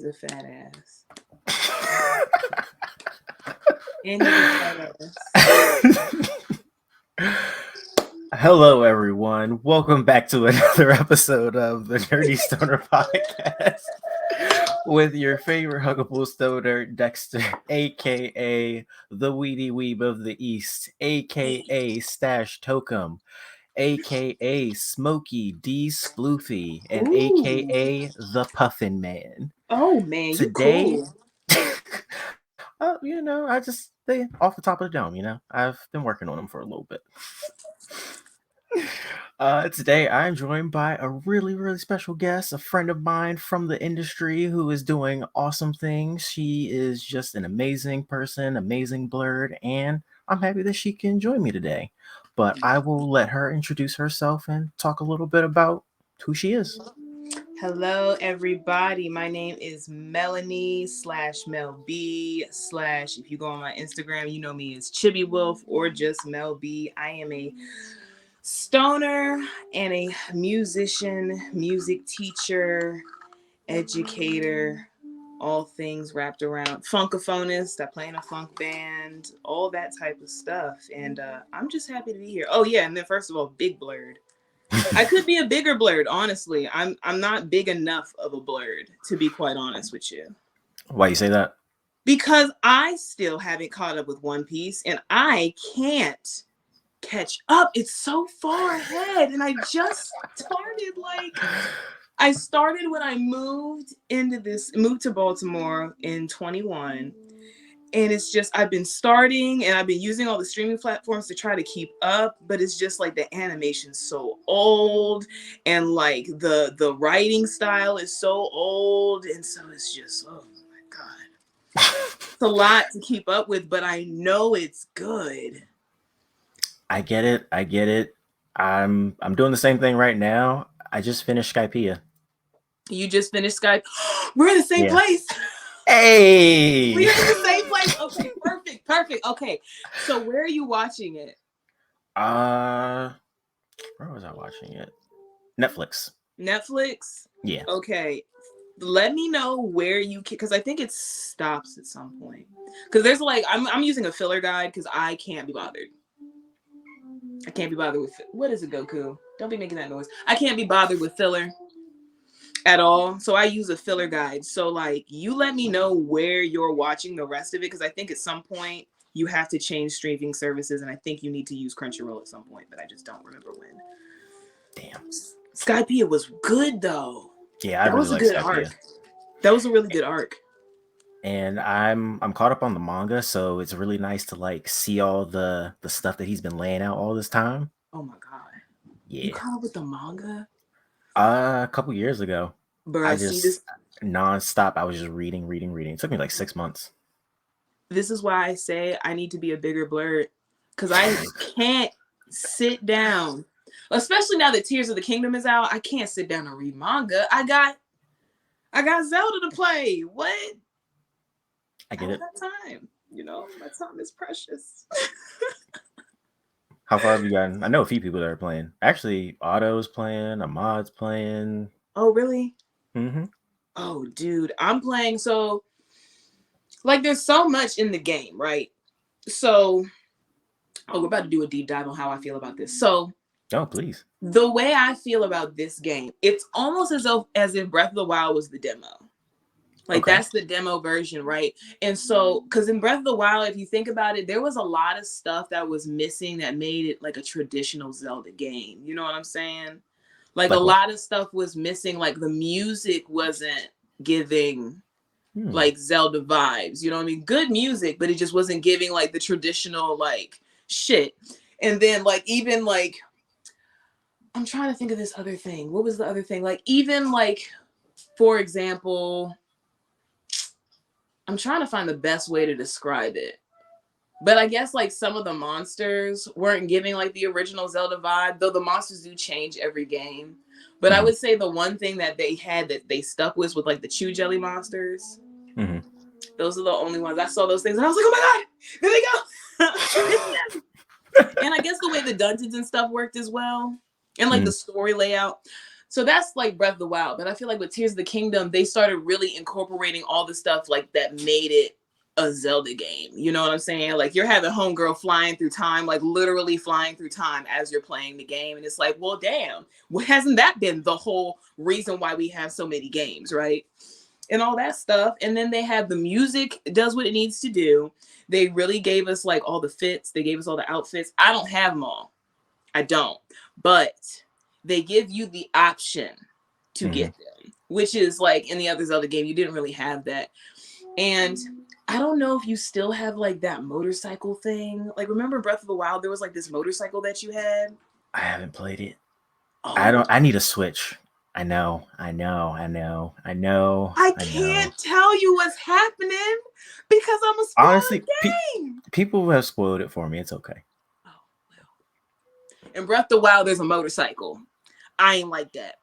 a fat ass. And he's a fat ass. Hello, everyone. Welcome back to another episode of the Nerdy Stoner Podcast with your favorite huggable stoner, Dexter, aka the Weedy Weeb of the East, aka Stash Tokum, aka Smokey D Sploofy, and Ooh. aka the Puffin Man. Oh man, you Today, cool. I just stay off the top of the dome. I've been working on them for a little bit. Today I'm joined by a really, really special guest, a friend of mine from the industry who is doing awesome things. She is just an amazing person, amazing blurred, and I'm happy that she can join me today. But I will let her introduce herself and talk a little bit about who she is. Hello, everybody. My name is Melanie /Mel B / if you go on my Instagram, you know me as Chibi Wolf or just Mel B. I am a stoner and a musician, music teacher, educator, all things wrapped around funkaphonist. I play in a funk band, all that type of stuff. And I'm just happy to be here. Oh yeah, and then first of all, big blurred. I could be a bigger blurred, honestly. I'm not big enough of a blurred, to be quite honest with you. Why you say that? Because I still haven't caught up with One Piece, and I can't catch up. It's so far ahead, and I just started when I moved to Baltimore in 21. And it's just, I've been starting and I've been using all the streaming platforms to try to keep up, but it's just like the animation's so old and like the writing style is so old. And so it's just, oh my God. It's a lot to keep up with, but I know it's good. I get it. I'm doing the same thing right now. I just finished Skypiea. You just finished Skype. We're in the same place. Hey! We're in the same place. Okay, perfect. Okay, so where are you watching it? Where was I watching it? Netflix. Yeah. Okay, let me know where you can, because I think it stops at some point. Because there's I'm using a filler guide because I can't be bothered. With what is it, Goku? Don't be making that noise. I can't be bothered with filler at all, so I use a filler guide. So you let me know where you're watching the rest of it, because I think at some point you have to change streaming services, and I think you need to use Crunchyroll at some point, but I just don't remember when. Damn. Skypiea was good though. Yeah, I really like Skypiea. Arc. That was a really good arc. And I'm caught up on the manga, so it's really nice to see all the stuff that he's been laying out all this time. Oh my God. Yeah. You caught up with the manga? A couple years ago. Bro, I just nonstop. I was just reading. It took me 6 months. This is why I say I need to be a bigger blurred, because I can't sit down, especially now that Tears of the Kingdom is out. I can't sit down and read manga. I got Zelda to play. What? I get it. That time, my time is precious. How far have you gotten? I know a few people that are playing. Actually, Otto's playing, Ahmad's playing. Oh, really? Mm-hmm. Oh, dude, I'm playing. So, there's so much in the game, right? So, we're about to do a deep dive on how I feel about this. So, oh, please. The way I feel about this game, it's almost as if Breath of the Wild was the demo. That's the demo version, right? And so, because in Breath of the Wild, if you think about it, there was a lot of stuff that was missing that made it like a traditional Zelda game. You know what I'm saying? A lot of stuff was missing. The music wasn't giving Zelda vibes. You know what I mean? Good music, but it just wasn't giving the traditional shit. And then even I'm trying to think of this other thing. What was the other thing? Even for example, I'm trying to find the best way to describe it. But I guess some of the monsters weren't giving the original Zelda vibe, though the monsters do change every game. But I would say the one thing that they had that they stuck with the Chew Jelly monsters. Mm-hmm. Those are the only ones. I saw those things and I was like, oh my God, there they go. And I guess the way the dungeons and stuff worked as well. And the story layout. So that's like Breath of the Wild. But I feel like with Tears of the Kingdom, they started really incorporating all the stuff like that made it a Zelda game. You know what I'm saying? Like you're having homegirl flying through time, like literally flying through time as you're playing the game. And it's like, well, damn, hasn't that been the whole reason why we have so many games, right? And all that stuff. And then they have the music does what it needs to do. They really gave us like all the fits. They gave us all the outfits. I don't have them all. I don't. But they give you the option to get them, which is like in the other Zelda game, you didn't really have that. And I don't know if you still have like that motorcycle thing. Like remember Breath of the Wild, there was like this motorcycle that you had. I haven't played it. Oh. I need a Switch. I know. I can't tell you what's happening because I'm a spoiled honestly game. People have spoiled it for me. It's okay. Oh well. In Breath of the Wild, there's a motorcycle. I ain't like that.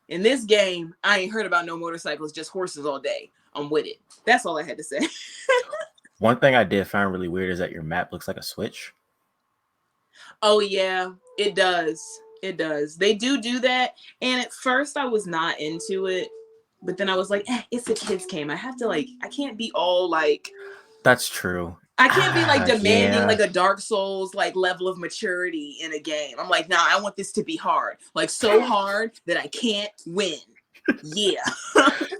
In this game, I ain't heard about no motorcycles, just horses all day. I'm with it. That's all I had to say. One thing I did find really weird is that your map looks like a Switch. Oh yeah, it does. It does. They do that. And at first I was not into it, but then I was like, it's a kids game. I can't be all like. That's true. I can't be like demanding like a Dark Souls like level of maturity in a game. I'm like, nah, I want this to be hard. Like so hard that I can't win. Yeah.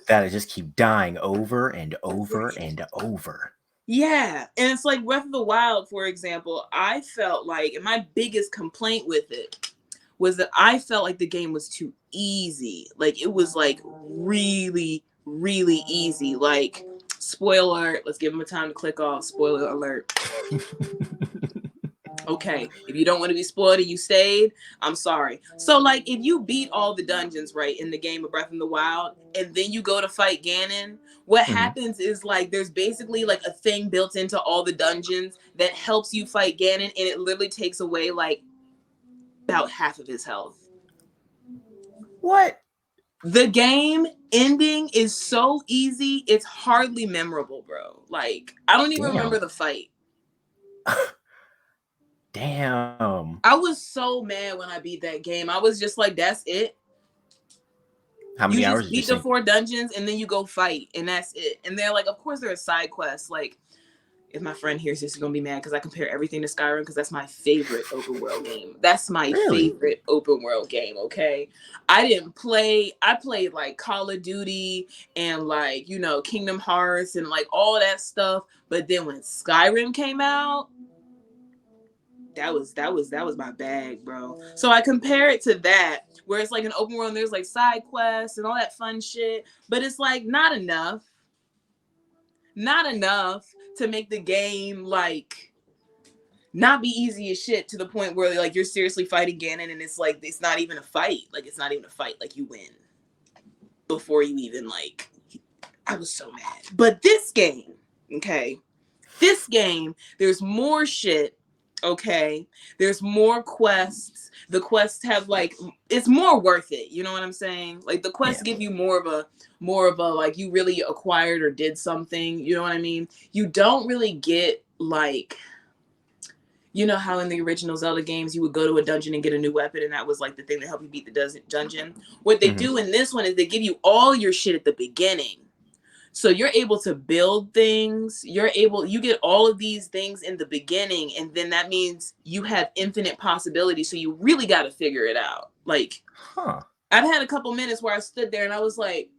That just keep dying over and over and over. Yeah. And it's like Breath of the Wild, for example, I felt like, and my biggest complaint with it was that I felt like the game was too easy. Like it was like really, really easy. Like spoiler alert, let's give them a time to click off. Spoiler alert. Okay, if you don't want to be spoiled and you stayed, I'm sorry. So like if you beat all the dungeons right in the game of Breath of the Wild and then you go to fight Ganon, what happens is like there's basically like a thing built into all the dungeons that helps you fight Ganon, and it literally takes away like about half of his health. What? The game ending is so easy, it's hardly memorable, bro. Like I don't even remember the fight. Damn. I was so mad when I beat that game. I was just like, that's it. How many hours? You beat the 4 dungeons and then you go fight and that's it. And they're like, of course there are side quests. Like, if my friend hears this, he's gonna be mad because I compare everything to Skyrim because that's my favorite open world game. That's my favorite open world game. Okay, I played like Call of Duty and like Kingdom Hearts and like all that stuff. But then when Skyrim came out, that was my bag, bro. So I compare it to that, where it's like an open world and there's like side quests and all that fun shit, but it's like not enough to make the game like not be easy as shit to the point where like you're seriously fighting Ganon and it's like it's not even a fight. Like you win before you even like. I was so mad. But this game, there's more shit. Okay, there's more quests. The quests have like it's more worth it. You know what I'm saying? Like the quests give you more of a like you really acquired or did something. You know what I mean? You don't really get like, how in the original Zelda games you would go to a dungeon and get a new weapon, and that was like the thing that helped you beat the dungeon. What they do in this one is they give you all your shit at the beginning. So you're able to build things. You get all of these things in the beginning, and then that means you have infinite possibilities. So you really got to figure it out. Like, I've had a couple minutes where I stood there and I was like,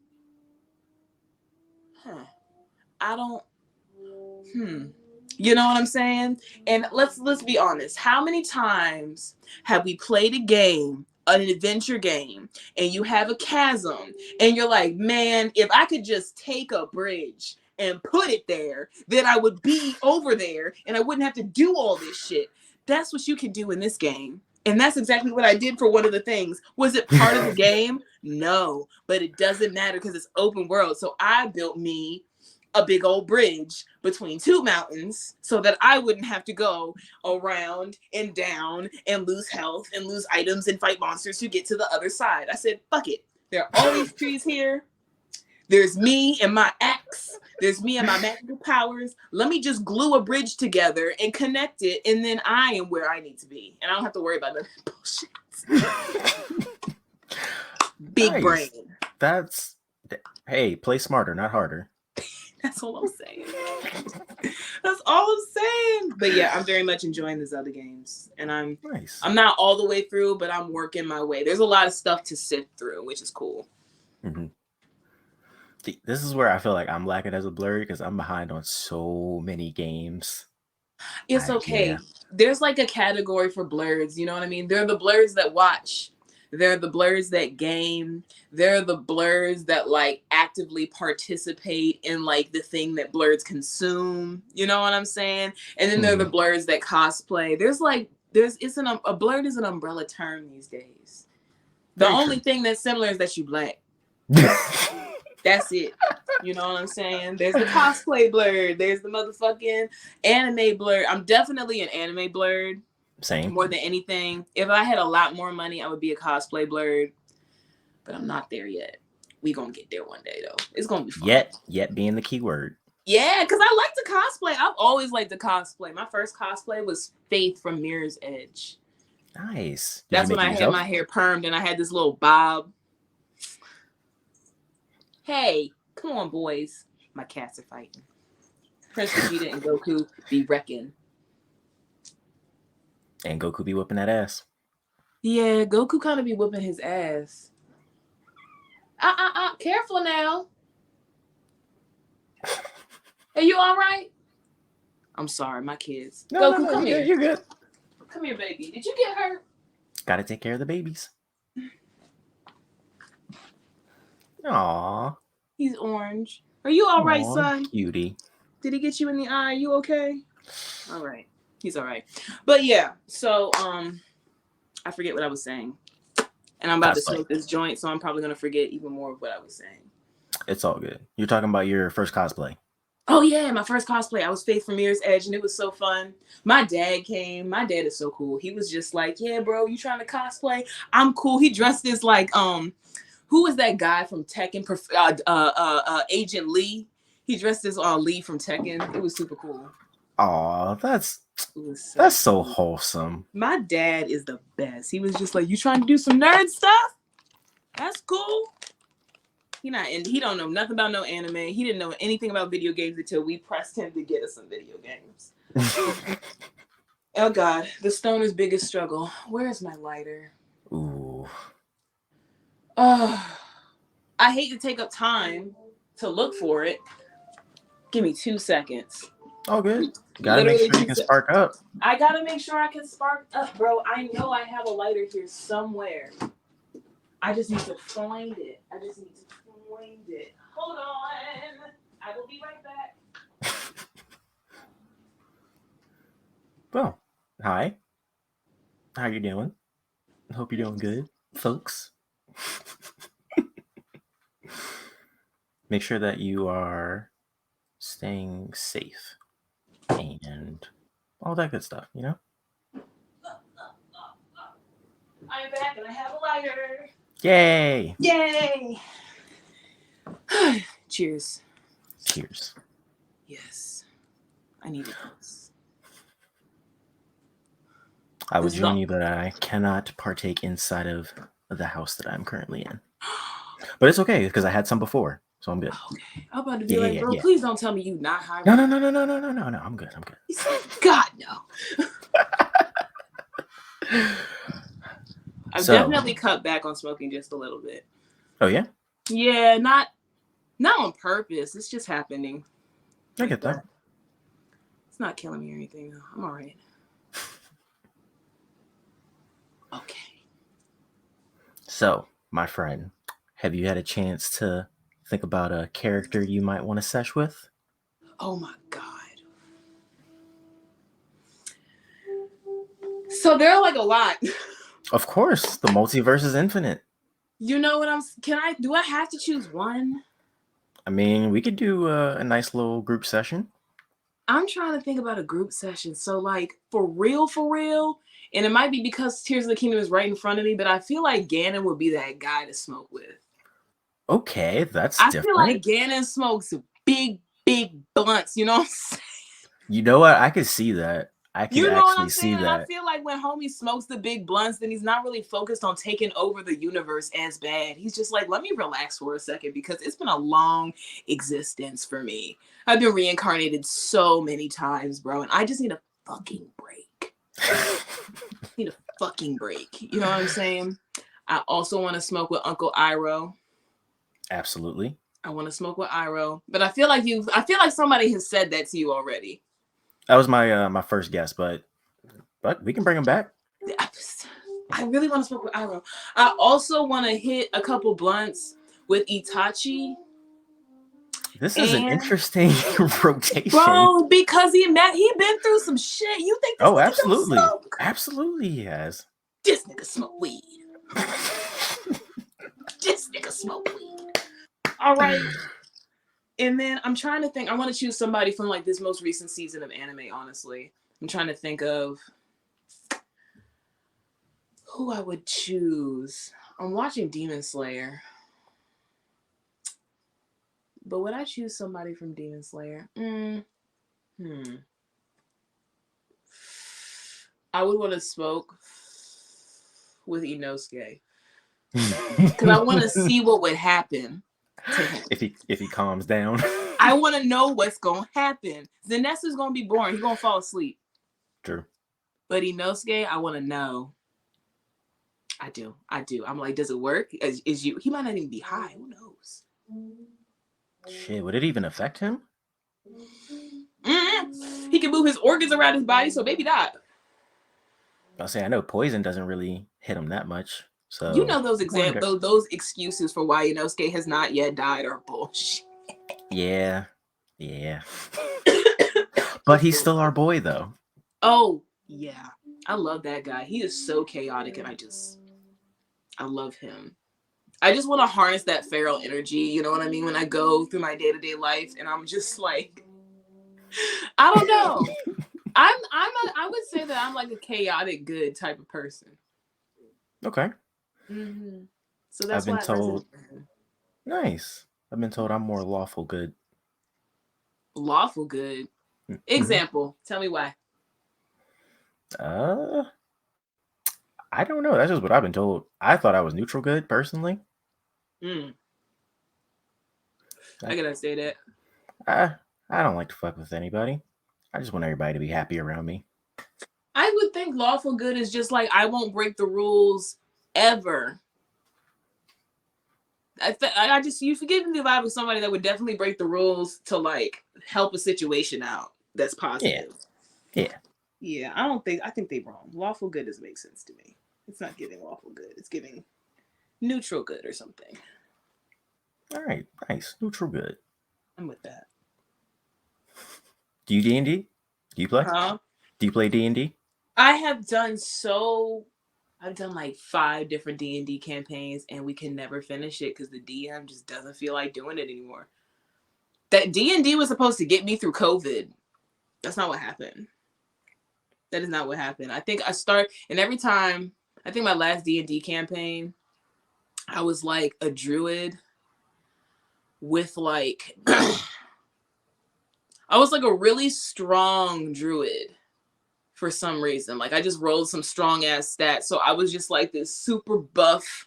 you know what I'm saying? And let's be honest. How many times have we played a game, an adventure game, and you have a chasm and you're like, man, if I could just take a bridge and put it there, then I would be over there and I wouldn't have to do all this shit. That's what you can do in this game. And that's exactly what I did for one of the things. Was it part of the game? No, but it doesn't matter because it's open world. So I built me a big old bridge between 2 mountains so that I wouldn't have to go around and down and lose health and lose items and fight monsters to get to the other side. I said, fuck it. There are all these trees here. There's me and my axe. There's me and my magical powers. Let me just glue a bridge together and connect it, and then I am where I need to be. And I don't have to worry about that bullshit. Big brain. That's hey, play smarter, not harder. That's all I'm saying. That's all I'm saying. But yeah, I'm very much enjoying these other games, and I'm not all the way through, but I'm working my way. There's a lot of stuff to sift through, which is cool. Mm-hmm. This is where I feel like I'm lacking as a blurry because I'm behind on so many games. It's okay. Yeah. There's like a category for blurs. You know what I mean? There are the blurs that watch. There are the blurs that game. There are the blurs that like actively participate in like the thing that blurs consume. You know what I'm saying? And then there are the blurs that cosplay. A blurred is an umbrella term these days. The only thing that's similar is that you black. That's it. You know what I'm saying? There's the cosplay blurred. There's the motherfucking anime blurred. I'm definitely an anime blurred. Same. More than anything. If I had a lot more money, I would be a cosplay blurred. But I'm not there yet. We gonna get there one day though. It's gonna be fun. Yet being the key word. Yeah, because I like to cosplay. I've always liked to cosplay. My first cosplay was Faith from Mirror's Edge. Nice. That's when I had my hair permed and I had this little bob. Hey, come on, boys. My cats are fighting. Prince Vegeta and Goku be wrecking. And Goku be whipping that ass. Yeah, Goku kind of be whipping his ass. Careful now. Are you all right? I'm sorry, my kids. No, Goku, come here. You're good. Come here, baby. Did you get hurt? Gotta take care of the babies. Aww. He's orange. Are you all right, son? Cutie. Did he get you in the eye? You okay? All right. He's all right. But yeah, so I forget what I was saying. And I'm about to smoke this joint, so I'm probably going to forget even more of what I was saying. It's all good. You're talking about your first cosplay. Oh, yeah, my first cosplay. I was Faith from Mirror's Edge, and it was so fun. My dad came. My dad is so cool. He was just like, yeah, bro, you trying to cosplay? I'm cool. He dressed as like, who was that guy from Tekken? Agent Lee. He dressed as Lee from Tekken. It was super cool. Oh, that's so wholesome. My dad is the best. He was just like, you trying to do some nerd stuff? That's cool. He don't know nothing about no anime. He didn't know anything about video games until we pressed him to get us some video games. Oh God, the stoner's biggest struggle. Where's my lighter? Ooh. I hate to take up time to look for it. Give me 2 seconds. Oh, good. Gotta make sure you can spark up. I gotta make sure I can spark up, bro. I know I have a lighter here somewhere. I just need to find it. Hold on. I will be right back. Well, hi. How you doing? Hope you're doing good, folks. Make sure that you are staying safe and all that good stuff, you know? I'm back and I have a lighter. Yay! Yay! Cheers. Cheers. Yes. I needed this. I would join you, but I cannot partake inside of the house that I'm currently in. But it's okay because I had some before, so I'm good. Okay. I'm about to be bro, please don't tell me you not high. No. I'm good. He said, God, no. I've definitely cut back on smoking just a little bit. Oh, yeah? Yeah, not on purpose. It's just happening. I get that. It's not killing me or anything, though. I'm all right. Okay. So, my friend, have you had a chance to think about a character you might want to sesh with? Oh, my God. So, there are like a lot. Of course. The multiverse is infinite. You know what do I have to choose one? I mean, we could do a nice little group session. I'm trying to think about a group session. So, like, for real, and it might be because Tears of the Kingdom is right in front of me, but I feel like Ganon would be that guy to smoke with. Okay, that's different. I feel like Ganon smokes big blunts, you know what I'm saying? You know what? I could see that. I can You know what I'm actually see saying? And I that. feel like when homie smokes the big blunts, then he's not really focused on taking over the universe as bad. He's just like, let me relax for a second because it's been a long existence for me. I've been reincarnated so many times, bro, and I just need a fucking break. Need a fucking break. You know what I'm saying? I also want to smoke with Uncle Iroh. Absolutely. I want to smoke with Iroh, but I feel like somebody has said that to you already. That was my my first guess, but we can bring him back. I really want to smoke with Iroh. I also want to hit a couple blunts with Itachi. This is an interesting rotation. Bro, because he been through some shit. You think this nigga don't smoke? Absolutely he has. This nigga smoke weed. This nigga smoke weed. All right. And then I'm trying to think. I want to choose somebody from like this most recent season of anime, honestly. I'm trying to think of who I would choose. I'm watching Demon Slayer. But would I choose somebody from Demon Slayer? I would want to smoke with Inosuke. Because I want to see what would happen to him. If he calms down. I want to know what's going to happen. Zenessu's going to be boring. He's going to fall asleep. True. But Inosuke, I want to know. I do. I'm like, does it work? He might not even be high. Who knows? Shit, would it even affect him? He can move his organs around his body, so maybe not. I'll say I know poison doesn't really hit him that much. So you know those excuses for why Inosuke has not yet died are bullshit. Yeah. But he's still our boy though. Oh, yeah. I love that guy. He is so chaotic and I love him. I just want to harness that feral energy, you know what I mean? When I go through my day-to-day life and I'm just like, I don't know. I would say that I'm like a chaotic good type of person. Okay. Mm-hmm. So that's I've been told. Nice. I've been told I'm more lawful good. Lawful good. Example. Tell me why. I don't know. That's just what I've been told. I thought I was neutral good personally. I gotta say that. I don't like to fuck with anybody. I just want everybody to be happy around me. I would think lawful good is just like I won't break the rules ever. You forgive me if I was somebody that would definitely break the rules to like help a situation out that's positive. Yeah. I think they're wrong. Lawful good doesn't make sense to me. It's not giving lawful good. It's giving neutral good or something. All right, nice. Neutral good. I'm with that. Do you D&D? Do you play? Do you play D&D? I've done like 5 different D&D campaigns and we can never finish it because the DM just doesn't feel like doing it anymore. That D&D was supposed to get me through COVID. That's not what happened. That is not what happened. I think every time, I think my last D&D campaign, I was like a druid with like, I was like a really strong druid for some reason. Like I just rolled some strong ass stats. So I was just like this super buff,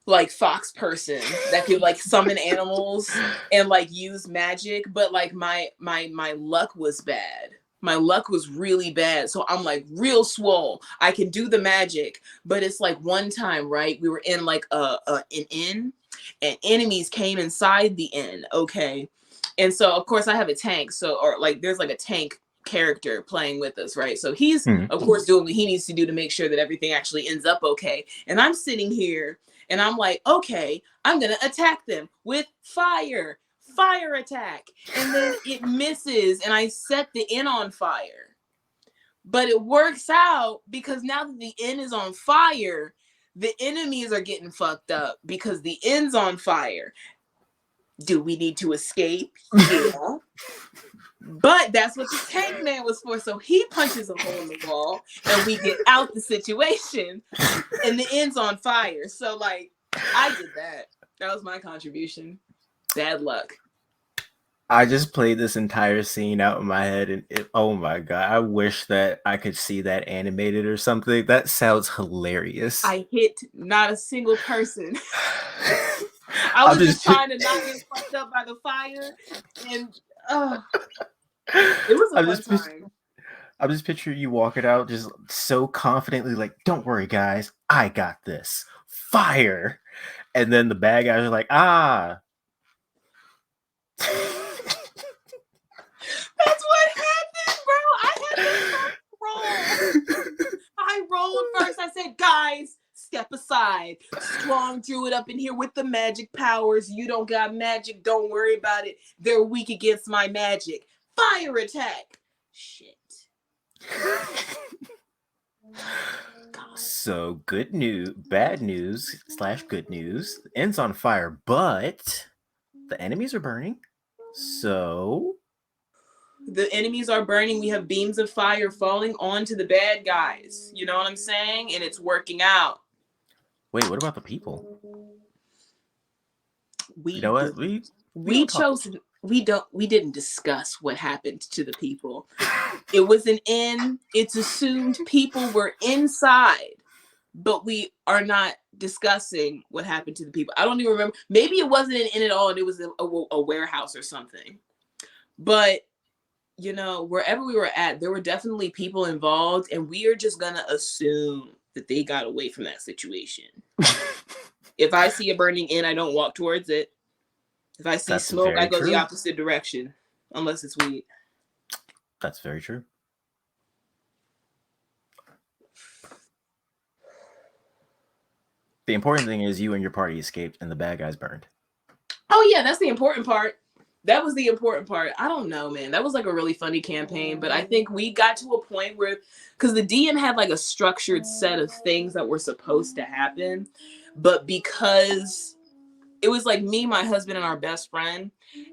like fox person that could like summon animals and like use magic. But like my luck was bad. My luck was really bad. So I'm like real swole. I can do the magic, but it's like one time, right? We were in like an inn and enemies came inside the inn. Okay. And so of course I have a tank. Or like there's like a tank character playing with us, right? So he's of course doing what he needs to do to make sure that everything actually ends up okay. And I'm sitting here and I'm like, okay, I'm gonna attack them with fire attack, and then it misses and I set the inn on fire. But it works out because now that the inn is on fire, the enemies are getting fucked up because the inn's on fire. Do we need to escape? Yeah. But that's what the tank man was for. So he punches a hole in the wall and we get out the situation and the end's on fire. So like I did that. That was my contribution. Bad luck. I just played this entire scene out in my head, and oh my god, I wish that I could see that animated or something. That sounds hilarious. I hit not a single person. I I'm was just trying to not get fucked up by the fire, and it was a fun time. I'm just picturing you walking out just so confidently, like, "Don't worry, guys, I got this." Fire, and then the bad guys are like, "Ah." That's what happened, bro. I had the first roll. I rolled first. I said, guys, step aside. Strong drew it up in here with the magic powers. You don't got magic. Don't worry about it. They're weak against my magic. Fire attack. Shit. So bad news / good news. Ends on fire, but the enemies are burning. So the enemies are burning. We have beams of fire falling onto the bad guys. You know what I'm saying? And it's working out. Wait, what about the people? We You know what? we didn't discuss what happened to the people. It was an inn. It's assumed people were inside, but we are not discussing what happened to the people. I don't even remember. Maybe it wasn't an inn at all, and it was a warehouse or something. But you know, wherever we were at, there were definitely people involved, and we are just gonna assume that they got away from that situation. If I see a burning inn, I don't walk towards it. If I see smoke, I go the opposite direction, unless it's weed. That's very true. The important thing is you and your party escaped and the bad guys burned. Oh yeah, that's the important part. That was the important part. I don't know, man. That was like a really funny campaign, but I think we got to a point where, because the DM had like a structured set of things that were supposed to happen, but because it was like me, my husband, and our best friend,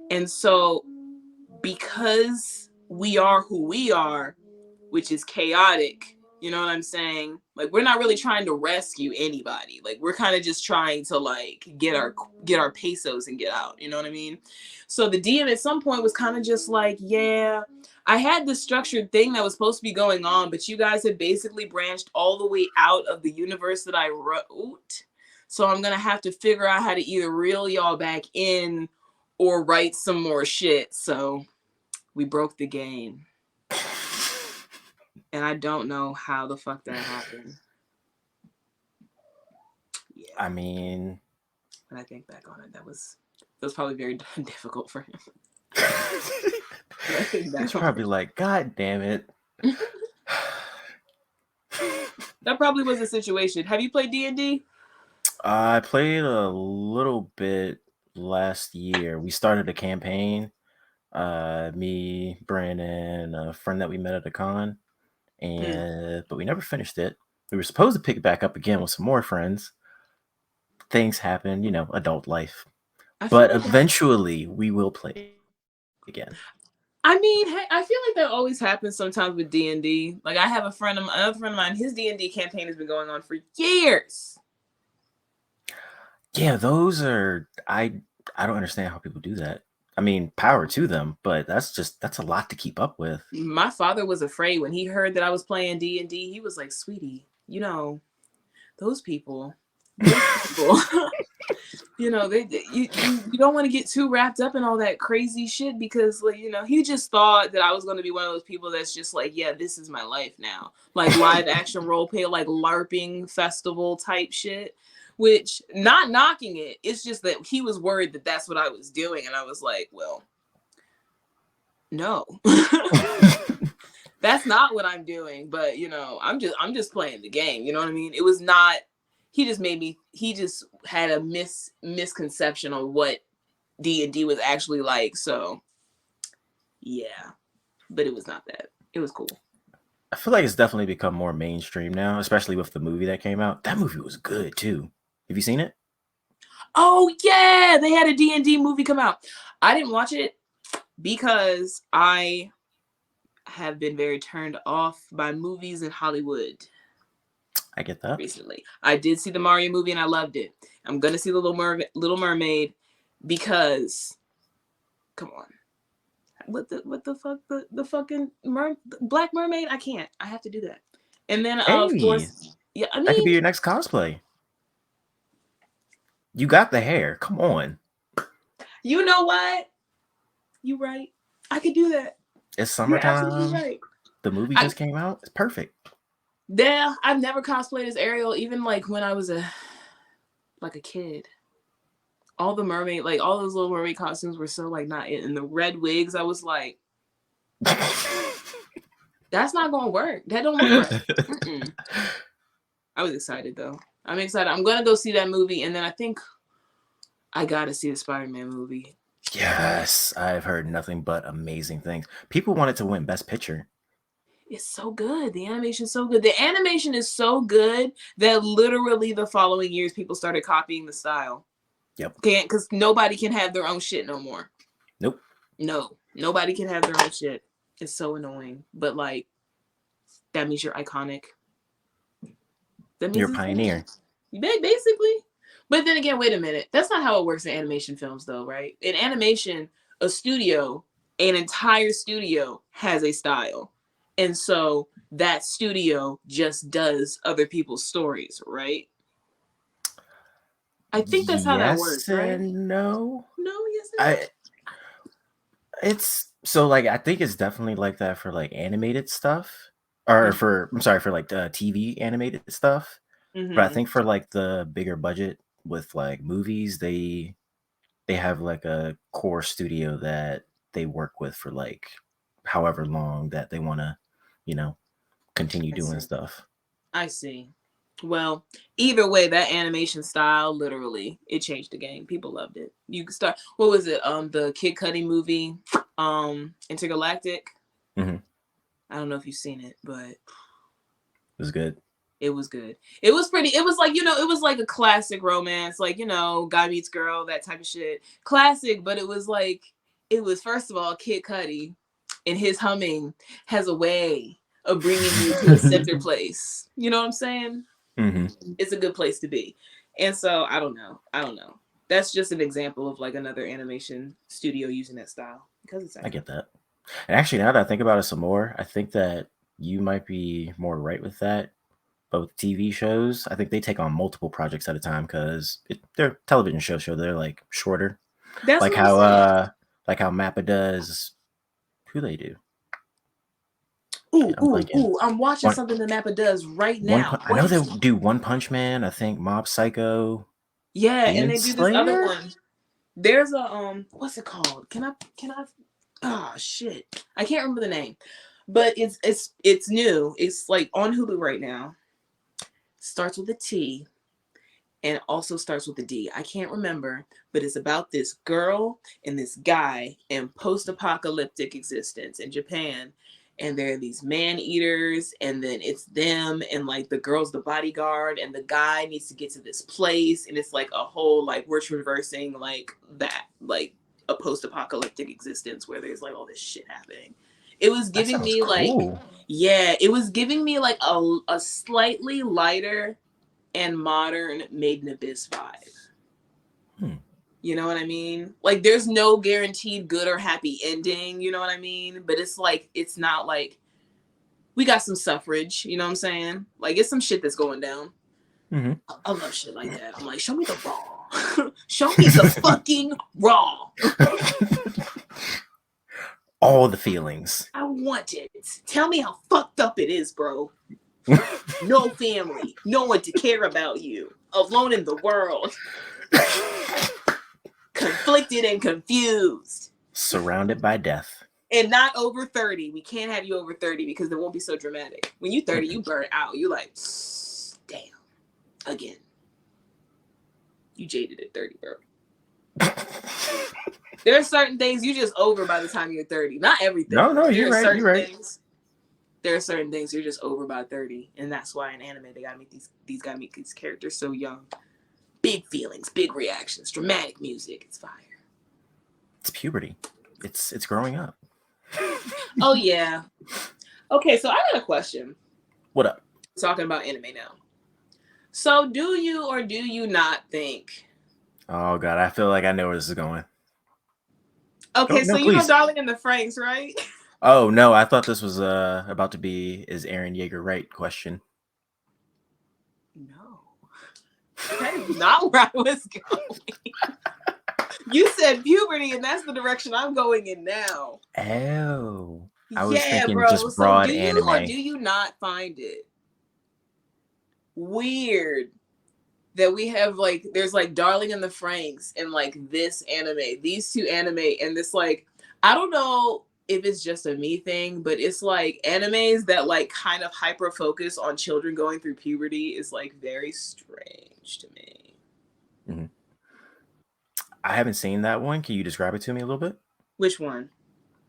and so because we are who we are, which is chaotic, you know what I'm saying? Like, we're not really trying to rescue anybody. Like, we're kind of just trying to like get our pesos and get out. You know what I mean? So the DM at some point was kind of just like, yeah, I had this structured thing that was supposed to be going on, but you guys had basically branched all the way out of the universe that I wrote. So I'm gonna have to figure out how to either reel y'all back in or write some more shit. So we broke the game. And I don't know how the fuck that happened. Yeah. I mean, when I think back on it, that was probably very difficult for him. He's probably like, God damn it. That probably was a situation. Have you played D&D? I played a little bit last year. We started a campaign. Me, Brandon, a friend that we met at a con, and but we never finished it. We were supposed to pick it back up again with some more friends. Things happen, you know, adult life. But eventually we will play again. I mean, hey, I feel like that always happens sometimes with D&D. Like, I have another friend of mine, his D&D campaign has been going on for years. Yeah, those are, I don't understand how people do that. I mean, power to them, but that's a lot to keep up with. My father was afraid when he heard that I was playing D&D. He was like, sweetie, you know, those people. You know, you don't want to get too wrapped up in all that crazy shit, because, like, you know, he just thought that I was going to be one of those people that's just like, yeah, this is my life now. Like, live action role play, like LARPing festival type shit, which, not knocking it. It's just that he was worried that that's what I was doing. And I was like, well, no, that's not what I'm doing. But, you know, I'm just playing the game. You know what I mean? It was not. He just had a misconception on what D&D was actually like. So, yeah, but it was not that. It was cool. I feel like it's definitely become more mainstream now, especially with the movie that came out. That movie was good too. Have you seen it? Oh yeah, they had a D&D movie come out. I didn't watch it because I have been very turned off by movies in Hollywood. I get that. Recently, I did see the Mario movie and I loved it. I'm gonna see the Little Mermaid because, come on, what the fuck the fucking Black Mermaid. I can't. I have to do that. And then of Hey, course, yeah. I that could mean, be your next cosplay. You got the hair. Come on. you know what? You right. I could do that. It's You're absolutely summertime. right. The movie I just came out. It's perfect. Yeah, I've never cosplayed as Ariel, even like when I was a kid. All the mermaid, like all those little mermaid costumes were so like not in the red wigs. I was like, that's not gonna work. That don't look right. Mm-mm. I was excited though. I'm excited. I'm gonna go see that movie, and then I think I gotta see the Spider-Man movie. Yes, I've heard nothing but amazing things. People wanted to win Best Picture. It's so good. The animation's so good. The animation is so good that literally the following years people started copying the style. Yep. Can't, because nobody can have their own shit no more. Nope. No, nobody can have their own shit. It's so annoying. But like, that means you're iconic. That means You're a pioneer. basically. But then again, wait a minute. That's not how it works in animation films, though, right? In animation, a studio, an entire studio, has a style, and so that studio just does other people's stories, right? I think that's how that works, Yes right? and no. No, yes and no. It's so like I think it's definitely like that for like animated stuff, or for I'm sorry for like TV animated stuff. Mm-hmm. But I think for like the bigger budget with like movies, they have like a core studio that they work with for like however long that they want to, continue doing stuff. I see. Well, either way, that animation style literally it changed the game. People loved it. You could start. What was it? The Kid Cudi movie, Intergalactic. Mm-hmm. I don't know if you've seen it, but it was good. It was good. It was pretty. It was like it was like a classic romance, like guy meets girl, that type of shit. Classic, but it was like it was first of all Kid Cudi, and his humming has a way of bringing you to a center place. You know what I'm saying? Mm-hmm. It's a good place to be. And so I don't know. That's just an example of like another animation studio using that style because it's. I get that. And actually, now that I think about it some more, I think that you might be more right with that. But with TV shows, I think they take on multiple projects at a time because they're television shows, so they're like shorter. That's like what how I'm like how Mappa does. Who they do? Ooh! I'm watching something that Mappa does right now. I know they do One Punch Man. I think Mob Psycho. Yeah, Demon and they do Slayer? this other one. There's a what's it called? Can I? Oh shit! I can't remember the name, but it's new. It's like on Hulu right now. Starts with a T, and also starts with a D. I can't remember, but it's about this girl and this guy in post-apocalyptic existence in Japan. And there are these man eaters, and then it's them, and like the girl's the bodyguard, and the guy needs to get to this place, and it's like a whole like we're traversing like that, like a post-apocalyptic existence where there's like all this shit happening. It was giving me cool. it was giving me like a slightly lighter and modern Made in Abyss vibe. You know what I mean? Like there's no guaranteed good or happy ending, you know what I mean? But it's like it's not like we got some suffrage, you know what I'm saying? Like it's some shit that's going down. Mm-hmm. I love shit like that. I'm like, show me the raw. Show me the fucking raw. All the feelings. I want it. Tell me how fucked up it is, bro. No family, no one to care about you, alone in the world, conflicted and confused, surrounded by death, and not over 30. We can't have you over 30 because it won't be so dramatic. When you 30, you burn out. You like, damn, again. You jaded at 30, bro. There are certain things you just over by the time you're 30. Not everything. No, you're right. You're right. There are certain things you're just over by 30, and that's why in anime they gotta make these characters so young. Big feelings, big reactions, dramatic music. It's fire. It's puberty. It's growing up. Oh yeah. Okay, so I got a question. What up? Talking about anime now. So do you or do you not think? Oh god, I feel like I know where this is going. Okay, so no, you know please. Darling in the Franxx, right? Oh no, I thought this was about to be is Aaron Yeager right question. No. That is not where I was going. You said puberty, and that's the direction I'm going in now. Oh, I was Yeah, thinking bro. just So broad do you or anime. do you not find it weird that we have like there's like Darling in the Franxx and like this anime, these two anime, and this like I don't know if it's just a me thing, but it's like animes that like kind of hyper focus on children going through puberty is like very strange to me. Mm-hmm. I haven't seen that one. Can you describe it to me a little bit? Which one?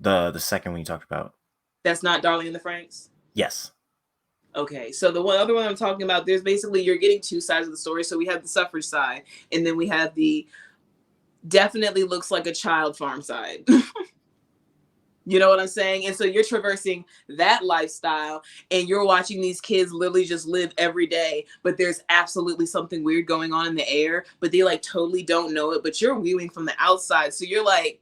The second one you talked about. That's not Darling in the Franxx? Yes. Okay, so the other one I'm talking about, there's basically you're getting two sides of the story. So we have the suffrage side, and then we have the definitely looks like a child farm side. You know what I'm saying? And so you're traversing that lifestyle and you're watching these kids literally just live every day, but there's absolutely something weird going on in the air, but they like totally don't know it, but you're viewing from the outside. So you're like,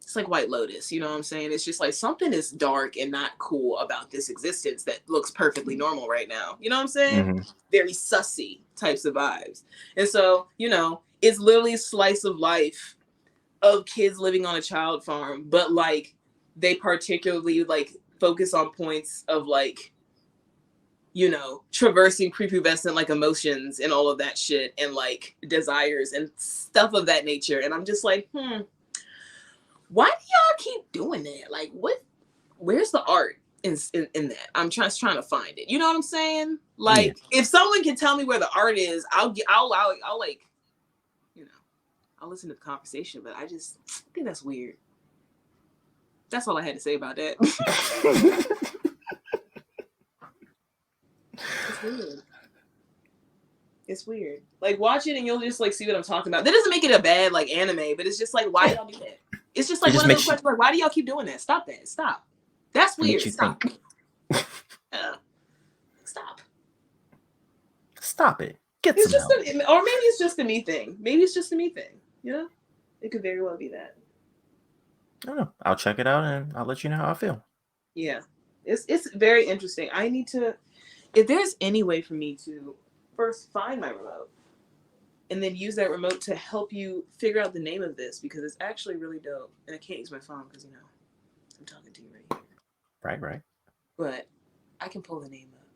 it's like White Lotus, you know what I'm saying? It's just like something is dark and not cool about this existence that looks perfectly normal right now. You know what I'm saying? Mm-hmm. Very sussy types of vibes. And so, you know, it's literally a slice of life of kids living on a child farm, but like they particularly like focus on points of like, you know, traversing prepubescent like emotions and all of that shit and like desires and stuff of that nature. And I'm just like, why do y'all keep doing that? Like, where's the art in that? I'm trying to find it. You know what I'm saying? Like, if someone can tell me where the art is, I'll like, you know, I'll listen to the conversation, but I think that's weird. That's all I had to say about that. It's weird. It's weird. Like, watch it and you'll just like see what I'm talking about. That doesn't make it a bad like anime, but it's just like, why y'all do that? It's just like one of those questions like, why do y'all keep doing that? Stop that. Stop. That's weird. Stop. Stop. Stop it. It's just or maybe it's just a me thing. Maybe it's just a me thing. You know? It could very well be that. I don't know. I'll check it out and I'll let you know how I feel. Yeah. It's very interesting. I need to, if there's any way for me to first find my remote and then use that remote to help you figure out the name of this, because it's actually really dope. And I can't use my phone because, you know, I'm talking to you right here. Right. But I can pull the name up.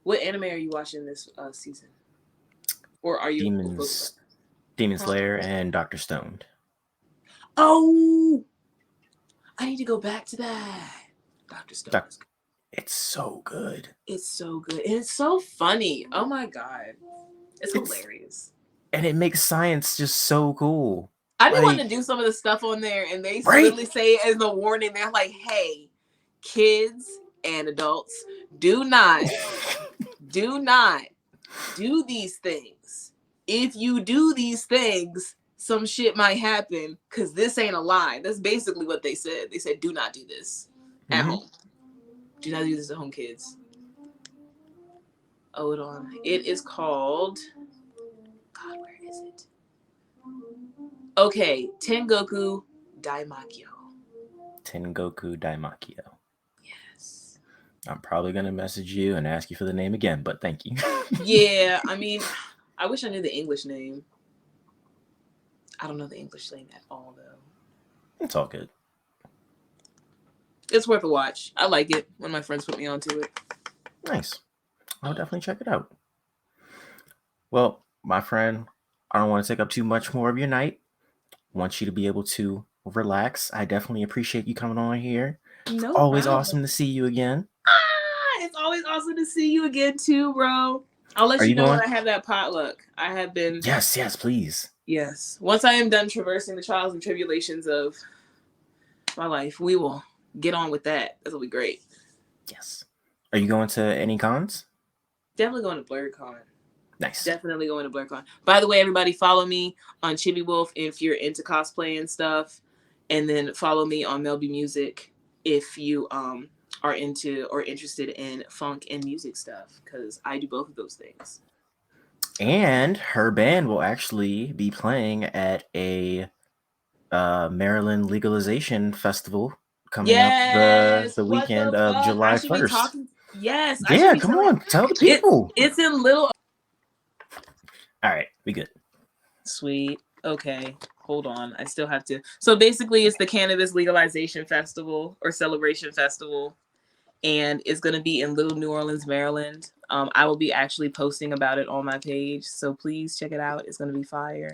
What anime are you watching this season? Or are you Demon Slayer and Dr. Stone? Oh, I need to go back to that. Dr. Stone. It's so good. It's so good. And it's so funny. Oh my God. It's hilarious. And it makes science just so cool. I didn't want to do some of the stuff on there, and they literally say as a warning, they're like, hey, kids and adults, do not do these things. If you do these things, some shit might happen because this ain't a lie. That's basically what they said. They said, do not do this at home. Do not do this at home, kids. Hold on. It is called... God, where is it? Okay, Tengoku Daimakyo. Tengoku Daimakyo. Yes. I'm probably going to message you and ask you for the name again, but thank you. Yeah, I mean, I wish I knew the English name. I don't know the English name at all, though. It's all good. It's worth a watch. I like it when my friends put me onto it. Nice. I'll definitely check it out. Well, my friend, I don't want to take up too much more of your night. I want you to be able to relax. I definitely appreciate you coming on here. No always problem. Awesome to see you again. It's always awesome to see you again too, bro. I'll let you know when I have that potluck. I have been... Yes, please. Yes. Once I am done traversing the trials and tribulations of my life, we will get on with that. That'll be great. Yes. Are you going to any cons? Definitely going to BlurredCon. Nice. Definitely going to BlurredCon. By the way, everybody, follow me on Chibi Wolf if you're into cosplay and stuff. And then follow me on Melby Music if you are into or interested in funk and music stuff, because I do both of those things. And her band will actually be playing at a Maryland Legalization Festival coming up Yes. the What weekend the of fuck? I July should be 1st. talking. Yes, I should Yeah, be come telling. on, tell the people. It's in Little. All right, we good. Sweet. Okay. Hold on. I still have to. So basically, it's the Cannabis Legalization Festival or Celebration Festival, and it's going to be in Little New Orleans, Maryland. I will be actually posting about it on my page, so please check it out. It's going to be fire.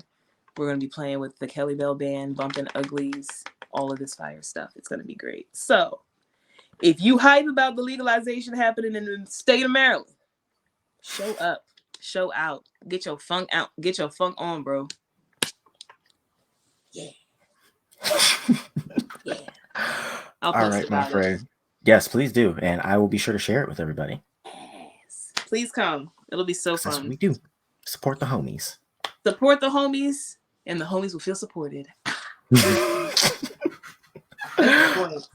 We're going to be playing with the Kelly Bell Band, bumping uglies, all of this fire stuff. It's going to be great. So if you hype about the legalization happening in the state of Maryland, show up, show out, get your funk out, get your funk on, bro. Yeah. Yeah. I'll All post right, my about it. friend. Yes, please do, and I will be sure to share it with everybody. Yes. Please come. It'll be so 'Cause that's what fun. we do. Support the homies. Support the homies, and the homies will feel supported. That's the point.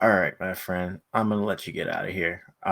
All right, my friend. I'm gonna let you get out of here.